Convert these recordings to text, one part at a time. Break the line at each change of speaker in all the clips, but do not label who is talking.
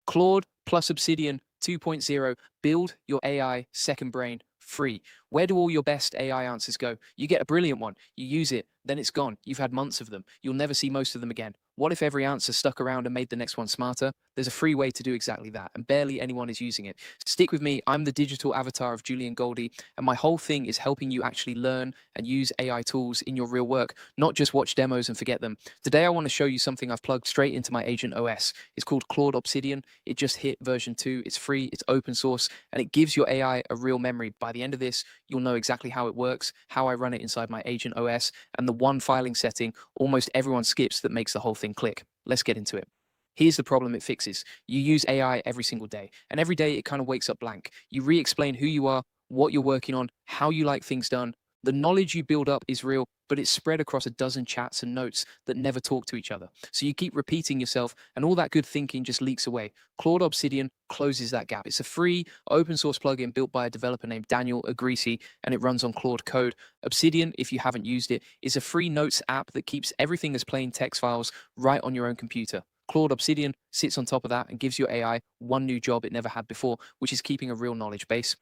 Claude plus Obsidian 2.0, build your AI second brain free. Where do all your best AI answers go? You get a brilliant one, you use it, then it's gone. You've had months of them. You'll never see most of them again. What if every answer stuck around and made the next one smarter? There's a free way to do exactly that, and barely anyone is using it. Stick with me, I'm the digital avatar of Julian Goldie, and my whole thing is helping you actually learn and use AI tools in your real work, not just watch demos and forget them. Today, I want to show you something I've plugged straight into my agent OS. It's called Claude Obsidian. It just hit version 2. It's free, it's open source, and it gives your AI a real memory. By the end of this, you'll know exactly how it works, how I run it inside my agent OS, and the one filing setting almost everyone skips that makes the whole thing click. Let's get into it. Here's the problem it fixes. You use AI every single day, and every day it kind of wakes up blank. You re-explain who you are, what you're working on, how you like things done. The knowledge you build up is real, but it's spread across a dozen chats and notes that never talk to each other. So you keep repeating yourself, and all that good thinking just leaks away. Claude Obsidian closes that gap. It's a free, open source plugin built by a developer named Daniel Agrisi, and it runs on Claude Code. Obsidian, if you haven't used it, is a free notes app that keeps everything as plain text files right on your own computer. Claude Obsidian sits on top of that and gives your AI one new job it never had before, which is keeping a real knowledge base.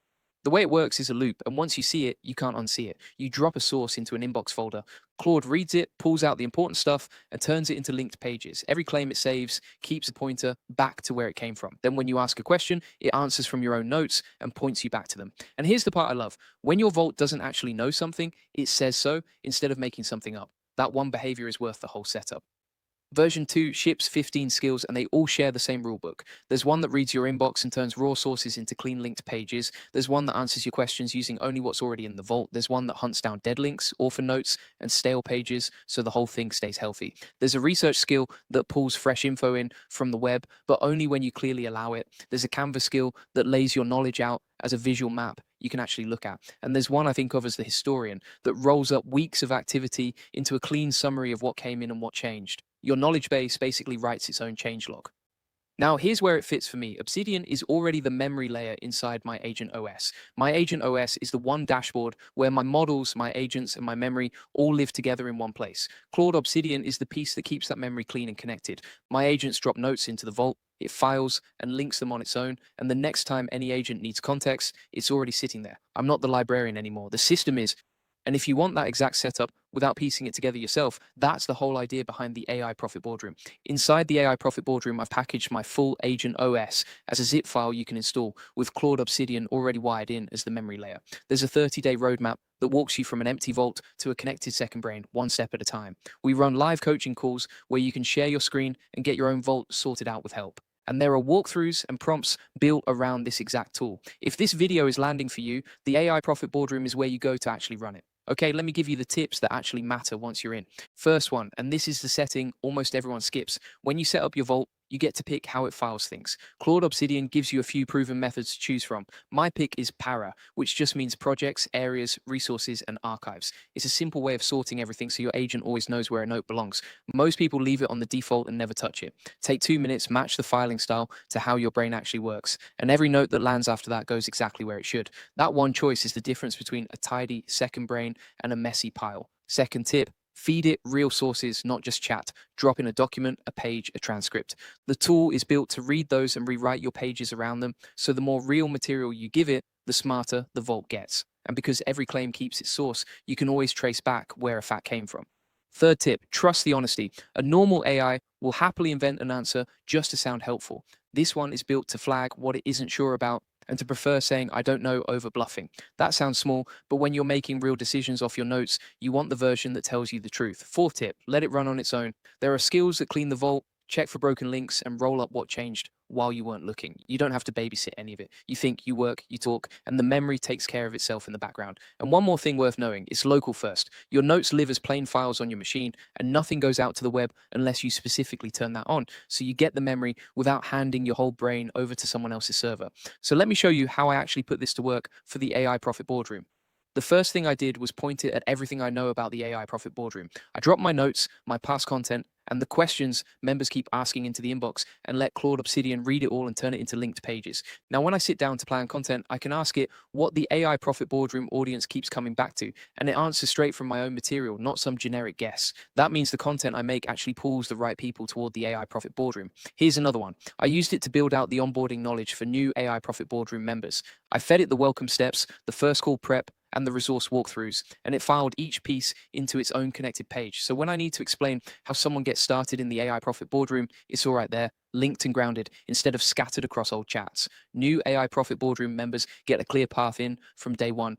The way it works is a loop, and once you see it, you can't unsee it. You drop a source into an inbox folder. Claude reads it, pulls out the important stuff, and turns it into linked pages. Every claim it saves keeps a pointer back to where it came from. Then when you ask a question, it answers from your own notes and points you back to them. And here's the part I love. When your vault doesn't actually know something, it says so instead of making something up. That one behavior is worth the whole setup. Version 2 ships 15 skills and they all share the same rulebook. There's one that reads your inbox and turns raw sources into clean linked pages. There's one that answers your questions using only what's already in the vault. There's one that hunts down dead links, orphan notes, and stale pages so the whole thing stays healthy. There's a research skill that pulls fresh info in from the web, but only when you clearly allow it. There's a Canvas skill that lays your knowledge out as a visual map you can actually look at. And there's one I think of as the historian that rolls up weeks of activity into a clean summary of what came in and what changed. Your knowledge base basically writes its own changelog. Now, here's where it fits for me. Obsidian is already the memory layer inside my agent OS. My agent OS is the one dashboard where my models, my agents, and my memory all live together in one place. Claude Obsidian is the piece that keeps that memory clean and connected. My agents drop notes into the vault, it files and links them on its own, and the next time any agent needs context, it's already sitting there. I'm not the librarian anymore. The system is. And if you want that exact setup without piecing it together yourself, that's the whole idea behind the AI Profit Boardroom. Inside the AI Profit Boardroom, I've packaged my full agent OS as a zip file you can install with Claude Obsidian already wired in as the memory layer. There's a 30-day roadmap that walks you from an empty vault to a connected second brain, one step at a time. We run live coaching calls where you can share your screen and get your own vault sorted out with help. And there are walkthroughs and prompts built around this exact tool. If this video is landing for you, the AI Profit Boardroom is where you go to actually run it. Okay, let me give you the tips that actually matter once you're in. First one, and this is the setting almost everyone skips. When you set up your vault, you get to pick how it files things. Claude Obsidian gives you a few proven methods to choose from. My pick is para, which just means projects, areas, resources, and archives. It's a simple way of sorting everything so your agent always knows where a note belongs. Most people leave it on the default and never touch it. Take 2 minutes, match the filing style to how your brain actually works, and every note that lands after that goes exactly where it should. That one choice is the difference between a tidy second brain and a messy pile. Second tip, feed it real sources, not just chat. Drop in a document, a page, a transcript. The tool is built to read those and rewrite your pages around them, so the more real material you give it, the smarter the vault gets. And because every claim keeps its source, you can always trace back where a fact came from. Third tip, trust the honesty. A normal AI will happily invent an answer just to sound helpful. This one is built to flag what it isn't sure about and to prefer saying, I don't know, over bluffing. That sounds small, but when you're making real decisions off your notes, you want the version that tells you the truth. Fourth tip, let it run on its own. There are skills that clean the vault, check for broken links, and roll up what changed while you weren't looking. You don't have to babysit any of it. You think, you work, you talk, and the memory takes care of itself in the background. And one more thing worth knowing, it's local first. Your notes live as plain files on your machine, and nothing goes out to the web unless you specifically turn that on. So you get the memory without handing your whole brain over to someone else's server. So let me show you how I actually put this to work for the AI Profit Boardroom. The first thing I did was point it at everything I know about the AI Profit Boardroom. I dropped my notes, my past content, And the questions members keep asking into the inbox and let Claude Obsidian read it all and turn it into linked pages. Now, when I sit down to plan content, I can ask it what the AI Profit Boardroom audience keeps coming back to, and it answers straight from my own material, not some generic guess. That means the content I make actually pulls the right people toward the AI Profit Boardroom. Here's another one. I used it to build out the onboarding knowledge for new AI Profit Boardroom members. I fed it the welcome steps, the first call prep, and the resource walkthroughs, and it filed each piece into its own connected page. So when I need to explain how someone gets started in the AI Profit Boardroom, it's all right there, linked and grounded, instead of scattered across old chats. New AI Profit Boardroom members get a clear path in from day one.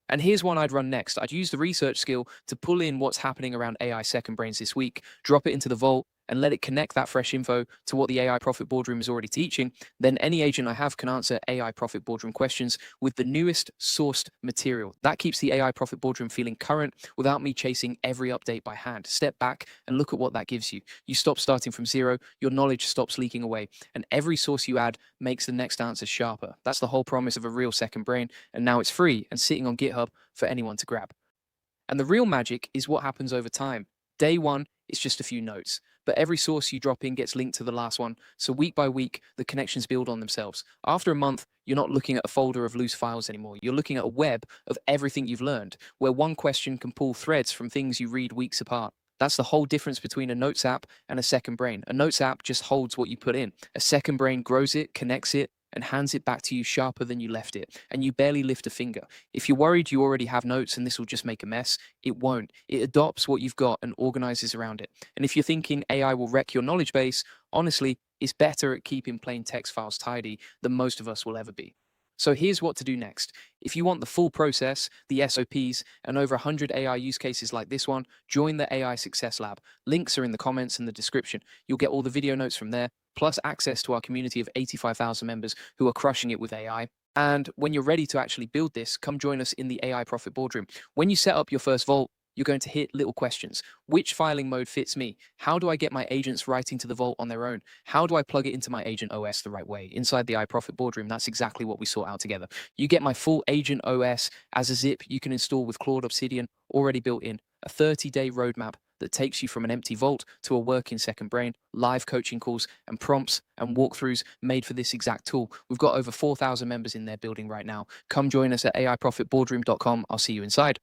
And here's one I'd run next. I'd use the research skill to pull in what's happening around AI second brains this week, drop it into the vault, and let it connect that fresh info to what the AI Profit Boardroom is already teaching. Then any agent I have can answer AI Profit Boardroom questions with the newest sourced material. That keeps the AI Profit Boardroom feeling current without me chasing every update by hand. Step back and look at what that gives you. You stop starting from zero, your knowledge stops leaking away, and every source you add makes the next answer sharper. That's the whole promise of a real second brain, and now it's free and sitting on GitHub for anyone to grab. And the real magic is what happens over time. Day one, it's just a few notes, but every source you drop in gets linked to the last one. So week by week, the connections build on themselves. After a month, you're not looking at a folder of loose files anymore. You're looking at a web of everything you've learned, where one question can pull threads from things you read weeks apart. That's the whole difference between a notes app and a second brain. A notes app just holds what you put in. A second brain grows it, connects it, and hands it back to you sharper than you left it, and you barely lift a finger. If you're worried you already have notes and this will just make a mess, it won't. It adopts what you've got and organizes around it. And if you're thinking AI will wreck your knowledge base, honestly, it's better at keeping plain text files tidy than most of us will ever be. So here's what to do next. If you want the full process, the SOPs, and over 100 AI use cases like this one, join the AI Success Lab. Links are in the comments and the description. You'll get all the video notes from there, plus access to our community of 85,000 members who are crushing it with AI. And when you're ready to actually build this, come join us in the AI Profit Boardroom. When you set up your first vault, you're going to hit little questions. Which filing mode fits me? How do I get my agents writing to the vault on their own? How do I plug it into my agent OS the right way? Inside the iProfit Boardroom, that's exactly what we sort out together. You get my full agent OS as a zip you can install with Claude Obsidian already built in. A 30-day roadmap that takes you from an empty vault to a working second brain, live coaching calls and prompts and walkthroughs made for this exact tool. We've got over 4,000 members in there building right now. Come join us at aiprofitboardroom.com. I'll see you inside.